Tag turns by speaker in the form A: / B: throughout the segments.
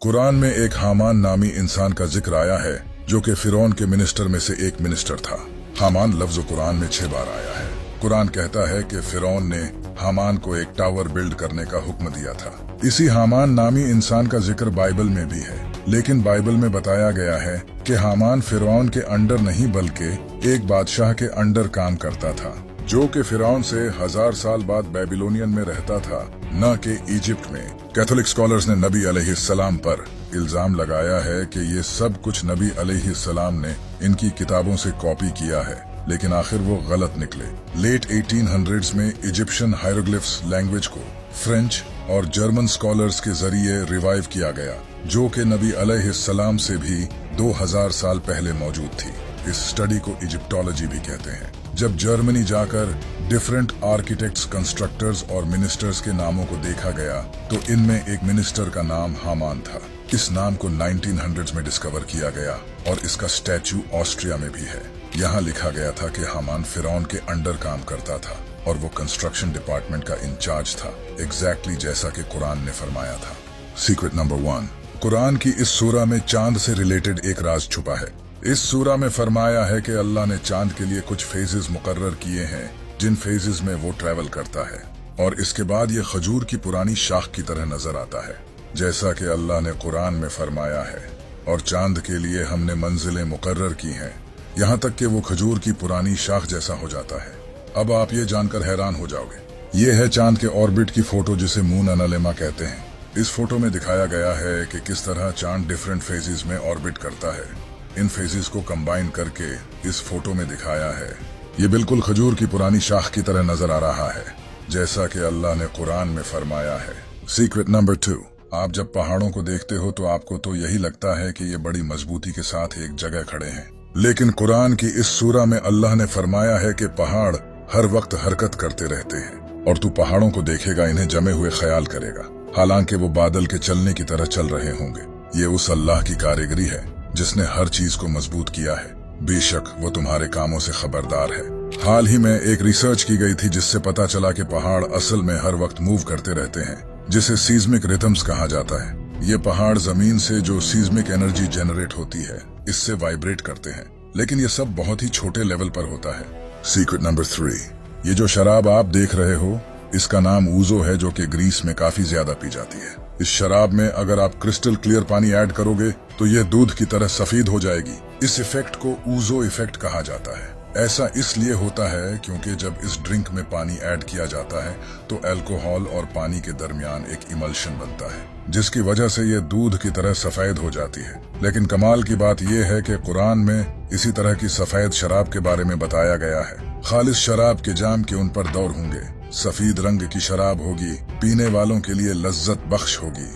A: कुरान में एक हामान नामी इंसान का जिक्र आया है जो कि फिरौन के मिनिस्टर में से एक मिनिस्टर था। हामान लफ्ज कुरान में 6 बार आया है। कुरान कहता है कि फिरौन ने हामान को एक टावर बिल्ड करने का हुक्म दिया था। इसी हामान नामी इंसान का जिक्र बाइबल में भी है, लेकिन बाइबल में बताया गया है कि हामान फिरौन के अंडर नहीं बल्कि एक बादशाह के अंडर काम करता था, जो कि फिरौन से 1000 साल बाद बेबीलोनियन में रहता था, न कि इजिप्ट में। कैथोलिक स्कॉलर्स ने नबी अलैहिस्सलाम पर इल्जाम लगाया है कि ये सब कुछ नबी अलैहिस्सलाम ने इनकी किताबों से कॉपी किया है, लेकिन आखिर वो गलत निकले। लेट 1800s में इजिप्शियन हायरोग्लिफ्स लैंग्वेज को फ्रेंच और जर्मन स्कॉलर्स के जरिए रिवाइव किया गया, जो कि नबी अलैहिस्सलाम से भी 2000 साल पहले मौजूद थी। इस स्टडी को इजिप्टोलॉजी भी कहते हैं। जब जर्मनी जाकर डिफरेंट आर्किटेक्ट्स, कंस्ट्रक्टर्स और मिनिस्टर्स के नामों को देखा गया तो इनमें एक मिनिस्टर का नाम हामान था। इस नाम को 1900s में डिस्कवर किया गया और इसका स्टैच्यू ऑस्ट्रिया में भी है। यहाँ लिखा गया था कि हामान फिरौन के अंडर काम करता था और वो कंस्ट्रक्शन डिपार्टमेंट का इंचार्ज था, एग्जैक्टली जैसा कि कुरान ने फरमाया था। सीक्रेट नंबर 1, कुरान की इस सूरा में चांद से रिलेटेड एक राज छुपा है। इस सूरा में फरमाया है कि अल्लाह ने चांद के लिए कुछ फेजेस मुकर्रर किए हैं, जिन फेजेस में वो ट्रेवल करता है, और इसके बाद ये खजूर की पुरानी शाख की तरह नजर आता है, जैसा कि अल्लाह ने कुरान में फरमाया है। और चांद के लिए हमने मंजिलें मुकर्रर की हैं, यहाँ तक कि वो खजूर की पुरानी शाख जैसा हो जाता है। अब आप ये जानकर हैरान हो जाओगे। ये है चांद के ऑर्बिट की फोटो, जिसे मून एनालिमा कहते हैं। इस फोटो में दिखाया गया है कि किस तरह चांद डिफरेंट फेजेस में ऑर्बिट करता है। इन फेजेस को कंबाइन करके इस फोटो में दिखाया है। ये बिल्कुल खजूर की पुरानी शाख की तरह नजर आ रहा है, जैसा कि अल्लाह ने कुरान में फरमाया है। सीक्रेट नंबर 2, आप जब पहाड़ों को देखते हो तो आपको तो यही लगता है कि ये बड़ी मजबूती के साथ एक जगह खड़े हैं, लेकिन कुरान की इस सूरा में अल्लाह ने फरमाया है कि पहाड़ हर वक्त हरकत करते रहते हैं और तू पहाड़ों को देखेगा, इन्हें जमे हुए ख्याल करेगा, हालांकि वो बादल के चलने की तरह चल रहे होंगे। ये उस अल्लाह की कारीगरी है जिसने हर चीज को मजबूत किया है। बेशक वो तुम्हारे कामों से खबरदार है। हाल ही में एक रिसर्च की गई थी जिससे पता चला कि पहाड़ असल में हर वक्त मूव करते रहते हैं, जिसे सीज्मिक रिथम्स कहा जाता है। ये पहाड़ जमीन से जो सीज्मिक एनर्जी जनरेट होती है, इससे वाइब्रेट करते हैं, लेकिन ये सब बहुत ही छोटे लेवल पर होता है। सीक्रेट नंबर 3, ये जो शराब आप देख रहे हो, इसका नाम ऊजो है, जो कि ग्रीस में काफी ज्यादा पी जाती है। इस शराब में अगर आप क्रिस्टल क्लियर पानी ऐड करोगे तो यह दूध की तरह सफेद हो जाएगी। इस इफेक्ट को ऊजो इफेक्ट कहा जाता है। ऐसा इसलिए होता है क्योंकि जब इस ड्रिंक में पानी ऐड किया जाता है तो अल्कोहल और पानी के दरमियान एक इमल्शन बनता है, जिसकी वजह से ये दूध की तरह सफेद हो जाती है। लेकिन कमाल की बात यह है कि कुरान में इसी तरह की सफेद शराब के बारे में बताया गया है। खालिस शराब के जाम के उन पर दौर होंगे, सफेद रंग की शराब होगी, पीने वालों के लिए लज्जत बख्श होगी।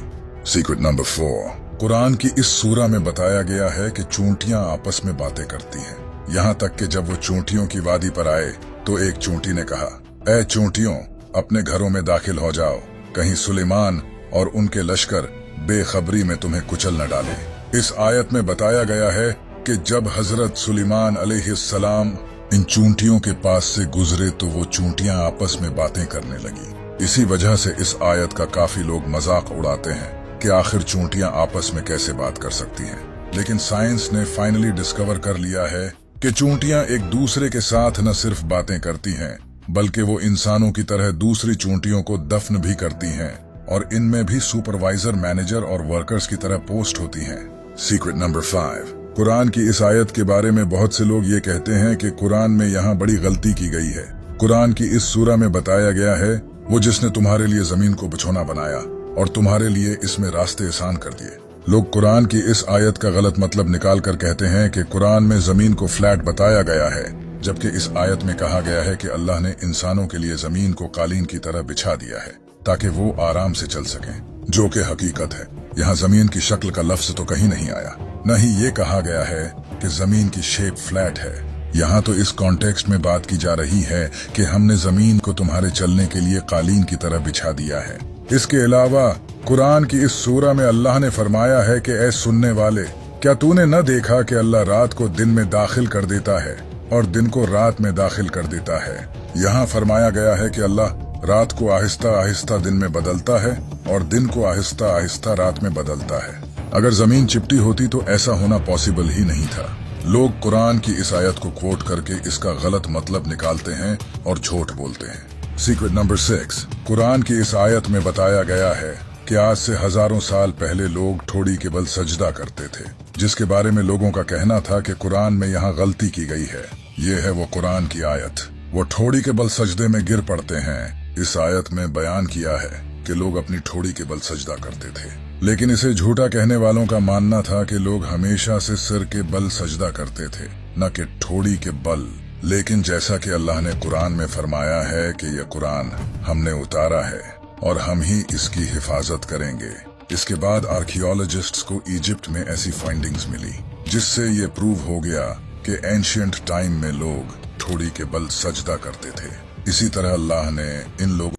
A: सीक्रेट नंबर 4, कुरान की इस सूरा में बताया गया है कि चूंटियां आपस में बातें करती हैं, यहाँ तक कि जब वो चूंटियों की वादी पर आए तो एक चूंटी ने कहा, ऐ चूंटियों, अपने घरों में दाखिल हो जाओ, कहीं सुलेमान और उनके लश्कर बेखबरी में तुम्हें कुचल न डाले। इस आयत में बताया गया है कि जब हजरत सुलेमान अलैहिस्सलाम इन चूंटियों के पास से गुजरे तो वो चूंटियां आपस में बातें करने लगी। इसी वजह से इस आयत का काफी लोग मजाक उड़ाते हैं कि आखिर चूंटियां आपस में कैसे बात कर सकती हैं। लेकिन साइंस ने फाइनली डिस्कवर कर लिया है कि चूंटियां एक दूसरे के साथ न सिर्फ बातें करती हैं, बल्कि वो इंसानों की तरह दूसरी चूंटियों को दफन भी करती हैं, और इनमें भी सुपरवाइजर, मैनेजर और वर्कर्स की तरह पोस्ट होती हैं। सीक्रेट नंबर 5, कुरान की इस आयत के बारे में बहुत से लोग ये कहते हैं कि कुरान में यहाँ बड़ी गलती की गई है। कुरान की इस सूरा में बताया गया है वो जिसने तुम्हारे लिए जमीन को बिछौना बनाया और तुम्हारे लिए इसमें रास्ते आसान कर दिए। लोग कुरान की इस आयत का गलत मतलब निकाल कर कहते हैं कि कुरान में जमीन को फ्लैट बताया गया है, जबकि इस आयत में कहा गया है कि अल्लाह ने इंसानों के लिए जमीन को कालीन की तरह बिछा दिया है ताकि वो आराम से चल सकें, जो कि हकीकत है। यहाँ जमीन की शक्ल का लफ्ज तो कहीं नहीं आया, न ही ये कहा गया है कि जमीन की शेप फ्लैट है। यहाँ तो इस कॉन्टेक्स्ट में बात की जा रही है कि हमने जमीन को तुम्हारे चलने के लिए कालीन की तरह बिछा दिया है। इसके अलावा कुरान की इस सूरा में अल्लाह ने फरमाया है कि ऐ सुनने वाले, क्या तूने न देखा कि अल्लाह रात को दिन में दाखिल कर देता है और दिन को रात में दाखिल कर देता है। यहाँ फरमाया गया है कि अल्लाह रात को आहिस्ता आहिस्ता दिन में बदलता है और दिन को आहिस्ता आहिस्ता रात में बदलता है। अगर जमीन चिपटी होती तो ऐसा होना पॉसिबल ही नहीं था। लोग कुरान की इस आयत को कोट करके इसका गलत मतलब निकालते हैं और झूठ बोलते हैं। सीक्रेट नंबर 6, कुरान की इस आयत में बताया गया है कि आज से हजारों साल पहले लोग ठोड़ी के बल सजदा करते थे, जिसके बारे में लोगों का कहना था कि कुरान में यहाँ गलती की गई है। ये है वो कुरान की आयत। वो ठोड़ी के बल सजदे में गिर पड़ते हैं। इस आयत में बयान किया है कि लोग अपनी ठोड़ी के बल सजदा करते थे, लेकिन इसे झूठा कहने वालों का मानना था कि लोग हमेशा से सिर के बल सजदा करते थे, न कि ठोड़ी के बल। लेकिन जैसा कि अल्लाह ने कुरान में फरमाया है कि यह कुरान हमने उतारा है और हम ही इसकी हिफाजत करेंगे। इसके बाद आर्कियोलॉजिस्ट्स को इजिप्ट में ऐसी फाइंडिंग्स मिली जिससे ये प्रूव हो गया कि एंशिएंट टाइम में लोग ठोड़ी के बल सजदा करते थे। इसी तरह अल्लाह ने इन लोगों